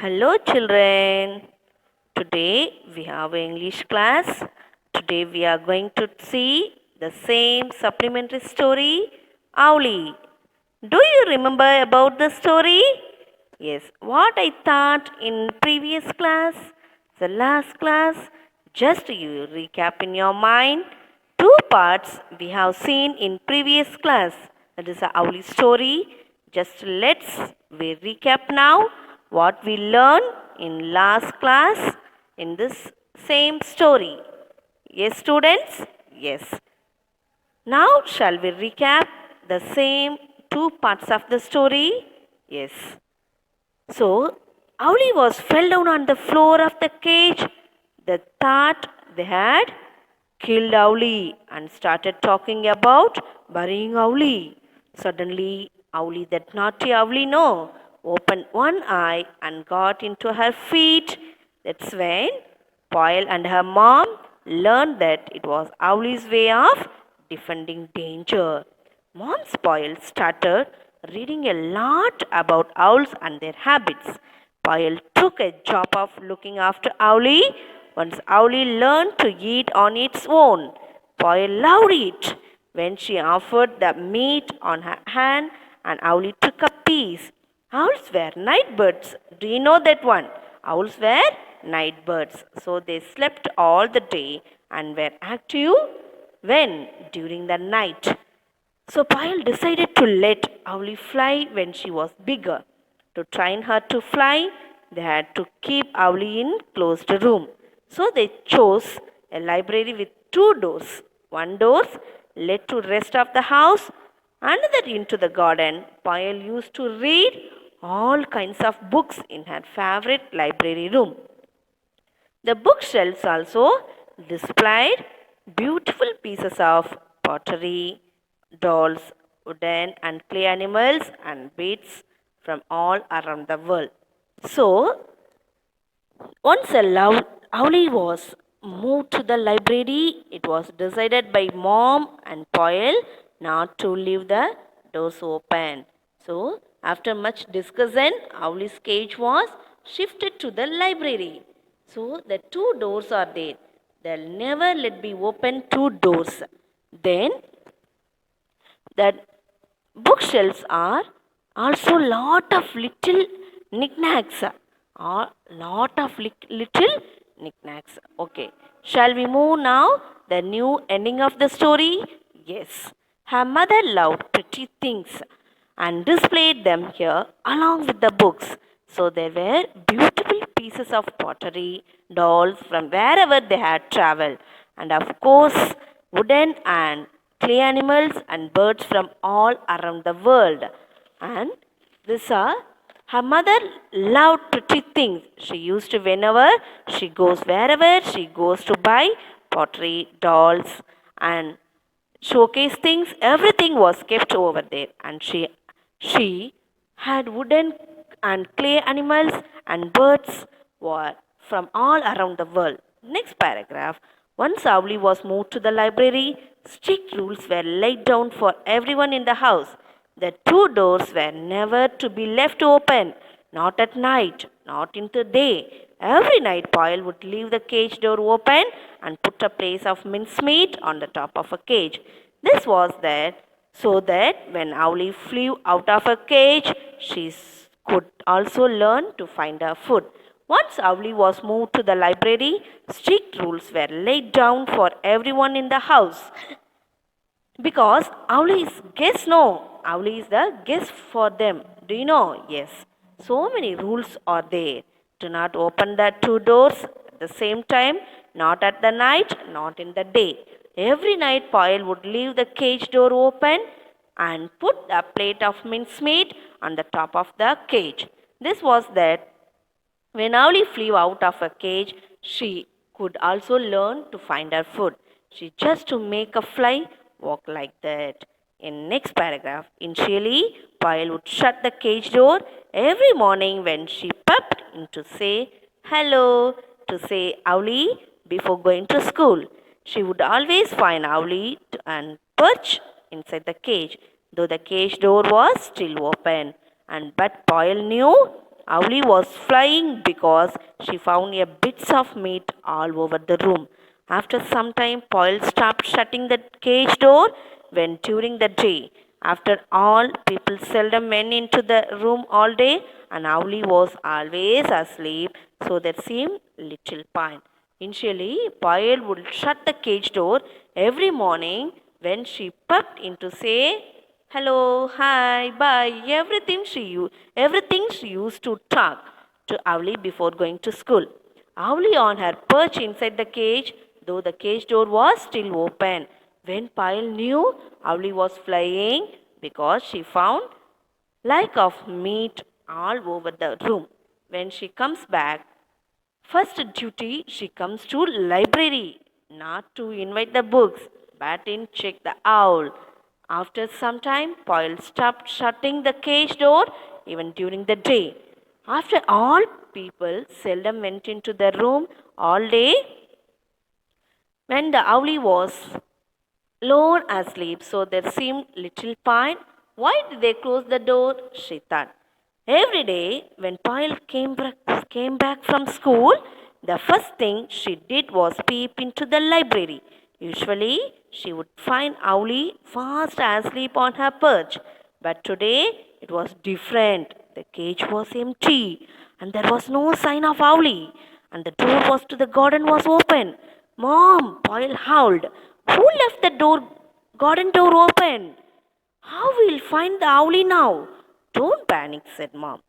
Hello children. Today we have English class. Today we are going to see the same supplementary story, Owlie. Do you remember about the story? Yes, what I thought in previous class, the last class, just you recap in your mind. Two parts we have seen in previous class. That is the Owlie story. Just we recap now what we learned in last class in this same story. Yes, students? Yes. Now, shall we recap the same two parts of the story? Yes. So, Owlie was fell down on the floor of the cage. They thought they had killed Owlie and started talking about burying Owlie. Suddenly, Owlie, that naughty Owlie, no, opened one eye and got into her feet. That's when Poyle and her mom learned that it was Owlie's way of defending danger. Mom's Poyle started reading a lot about owls and their habits. Poyle took a job of looking after Owlie. Once Owlie learned to eat on its own, Poyle loved it. When she offered the meat on her hand and Owlie took a piece. Owls were night birds. Do you know that one? Owls were night birds. So they slept all the day and were active when? During the night. So Payal decided to let Owlie fly when she was bigger. To train her to fly, they had to keep Owlie in closed room. So they chose a library with two doors. One door led to rest of the house, another into the garden. Payal used to read all kinds of books in her favorite library room. The bookshelves also displayed beautiful pieces of pottery, dolls, wooden and clay animals, and beads from all around the world. So, once a Owlie was moved to the library, it was decided by Mom and Poyle not to leave the doors open. So, after much discussion, Owlie's cage was shifted to the library. So, the two doors are there. They'll never let be open two doors. Then, the bookshelves are also lot of little knickknacks. Lot of little knickknacks. Okay. Shall we move now? The new ending of the story? Yes. Her mother loved pretty things and displayed them here along with the books. So there were beautiful pieces of pottery, dolls from wherever they had traveled, and of course, wooden and clay animals and birds from all around the world. And these are her mother loved pretty things. She used to whenever she goes wherever she goes to buy pottery, dolls, and showcase things. Everything was kept over there, and she had wooden and clay animals and birds were from all around the world. Next paragraph. Once Owlie was moved to the library, strict rules were laid down for everyone in the house. The two doors were never to be left open, not at night, not in the day. Every night, Poyle would leave the cage door open and put a place of mincemeat on the top of a cage. This was that so that when Owlie flew out of her cage, she could also learn to find her food. Once Owlie was moved to the library, strict rules were laid down for everyone in the house. Because Owly is guest, no. Owly is the guest for them. Do you know? Yes. So many rules are there. Do not open the two doors at the same time, not at the night, not in the day. Every night, Poil would leave the cage door open and put a plate of mincemeat on the top of the cage. This was that when Owly flew out of her cage, she could also learn to find her food. She just to make a fly walk like that. In next paragraph, initially, Pyle would shut the cage door every morning when she popped in to say hello, to say Owly before going to school. She would always find Owly and perch inside the cage, though the cage door was still open. And but Pyle knew Owly was flying because she found a bits of meat all over the room. After some time, Poil stopped shutting the cage door when during the day. After all, people seldom went into the room all day, and Owly was always asleep, so there seemed little point. Initially, Poil would shut the cage door every morning when she popped in to say hello, hi, bye, everything she used to talk to Owly before going to school. Owly on her perch inside the cage, though the cage door was still open. When Pyle knew Owly was flying because she found like of meat all over the room. When she comes back, first duty she comes to library, not to invite the books, but in check the owl. After some time, Poyle stopped shutting the cage door even during the day. After all, people seldom went into the room all day when the owlie was lone asleep, so there seemed little point. Why did they close the door? She thought. Every day, when Pyle came back from school, the first thing she did was peep into the library. Usually, she would find Owlie fast asleep on her perch. But today, it was different. The cage was empty, and there was no sign of Owlie, and the door was to the garden was open. Mom, Pyle howled. Who left the garden door open? How we'll find the owlie now? Don't panic, said Mom.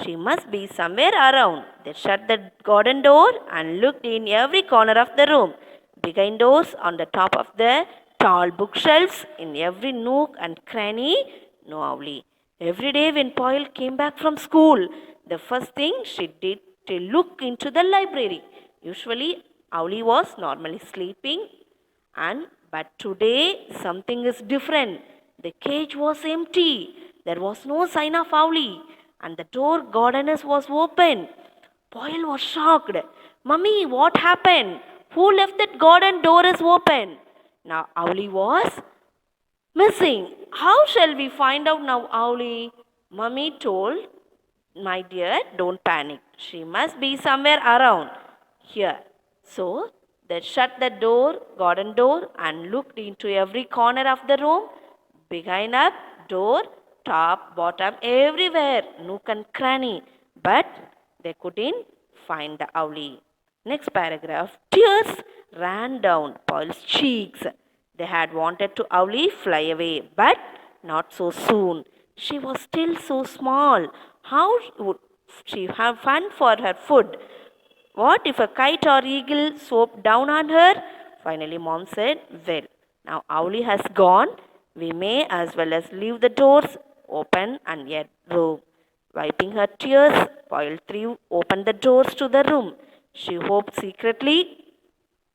She must be somewhere around. They shut the garden door and looked in every corner of the room. Behind doors, on the top of the tall bookshelves, in every nook and cranny, no owlie. Every day when Poyle came back from school, the first thing she did to look into the library. Usually, Owlie was normally sleeping and but today something is different. The cage was empty. There was no sign of Owlie, and the door gardeners was open. Boyle was shocked. Mummy, what happened? Who left that garden door is open? Now Owlie was missing. How shall we find out now, Owlie? Mummy told, my dear, don't panic. She must be somewhere around here. So they shut the door, garden door, and looked into every corner of the room, behind up, door, top, bottom, everywhere, nook and cranny. But they couldn't find the owlie. Next paragraph. Tears ran down Paul's cheeks. They had wanted to owlie fly away, but not so soon. She was still so small. How would she have fun for her food? What if a kite or eagle swooped down on her? Finally, Mom said, well, now Owlie has gone. We may as well as leave the doors open and yet roam. Wiping her tears, Poil threw opened the doors to the room. She hoped secretly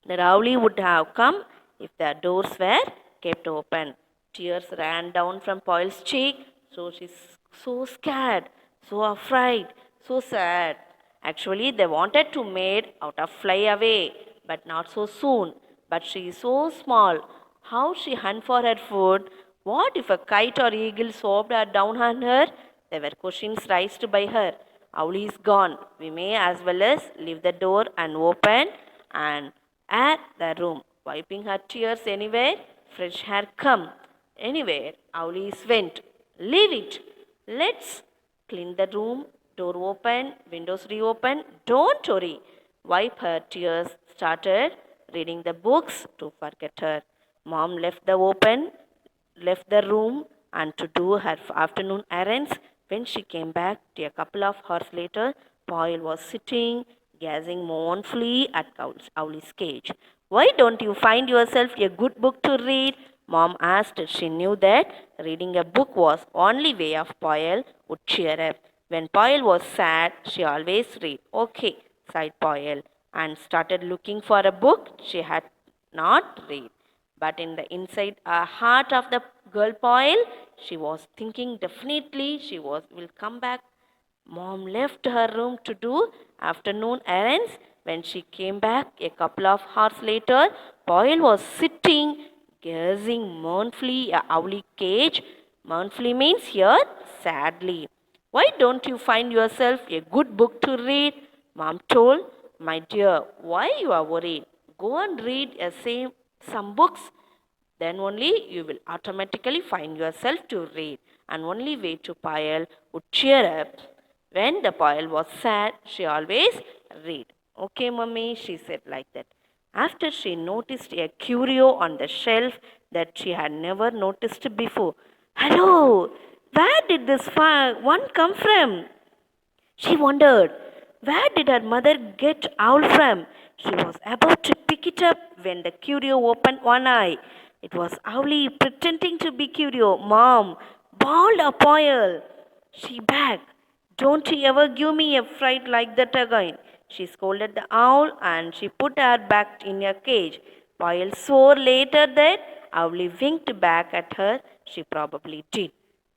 that Owlie would have come if the doors were kept open. Tears ran down from Poil's cheek, so she's so scared, so afraid, so sad. Actually, they wanted to maid out of fly away, but not so soon. But she is so small. How she hunt for her food? What if a kite or eagle swooped her down on her? There were questions raised by her. Owlie is gone. We may as well as leave the door and open and at the room. Wiping her tears anywhere, fresh hair come. Anywhere, Owlie went. Leave it. Let's clean the room. Door open, windows reopen. Don't worry. Wipe her tears. Started reading the books to forget her. Mom left the open left the room and to do her afternoon errands. When she came back a couple of hours later, Poyle was sitting, gazing mournfully at Owlie's cage. Why don't you find yourself a good book to read? Mom asked. She knew that reading a book was only way of Poyle would cheer up. When Poyle was sad, she always read. Okay, sighed Poyle, and started looking for a book she had not read. But in the inside heart of the girl Poyle, she was thinking definitely she will come back. Mom left her room to do afternoon errands. When she came back a couple of hours later, Poyle was sitting, gazing mournfully at Owlie cage. Mournfully means here sadly. Why don't you find yourself a good book to read? Mom told. My dear, why you are worried? Go and read some books, then only you will automatically find yourself to read. And only way to Payal would cheer up. When the Payal was sad, she always read. Okay, mummy, she said like that. After she noticed a curio on the shelf that she had never noticed before. Hello, where did this one come from? She wondered, where did her mother get owl from? She was about to pick it up when the curio opened one eye. It was Owlie pretending to be Curio. Mom, bawled a Poyle. She begged, don't you ever give me a fright like that again. She scolded the owl and she put her back in her cage. Poyle swore later that Owlie winked back at her. She probably did.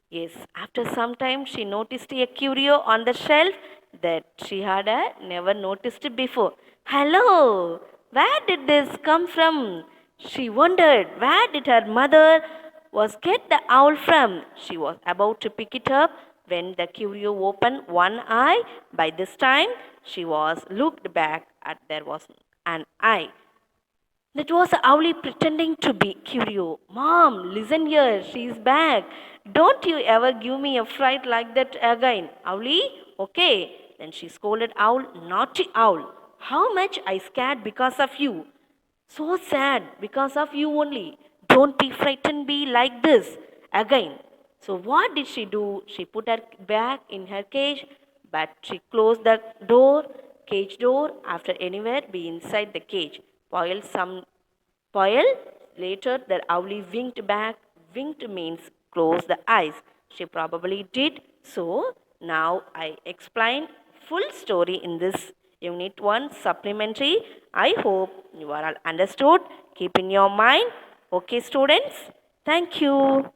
Yes, after some time she noticed a curio on the shelf that she had never noticed before. Hello, where did this come from? She wondered where did her mother was get the owl from. She was about to pick it up when the curio opened one eye. By this time she was looked back at there was an eye. That was Owlie pretending to be Curio. Mom, listen here, she's back. Don't you ever give me a fright like that again. Owlie, okay. Then she scolded Owl, naughty Owl. How much I scared because of you. So sad because of you only. Don't be frightened, be like this again. So what did she do? She put her back in her cage, but she closed the cage door after anywhere be inside the cage. Poil later the Owlie winked back. Winked means close the eyes. She probably did. So now I explain full story in this unit 1 supplementary. I hope you are all understood. Keep in your mind. Okay, students. Thank you.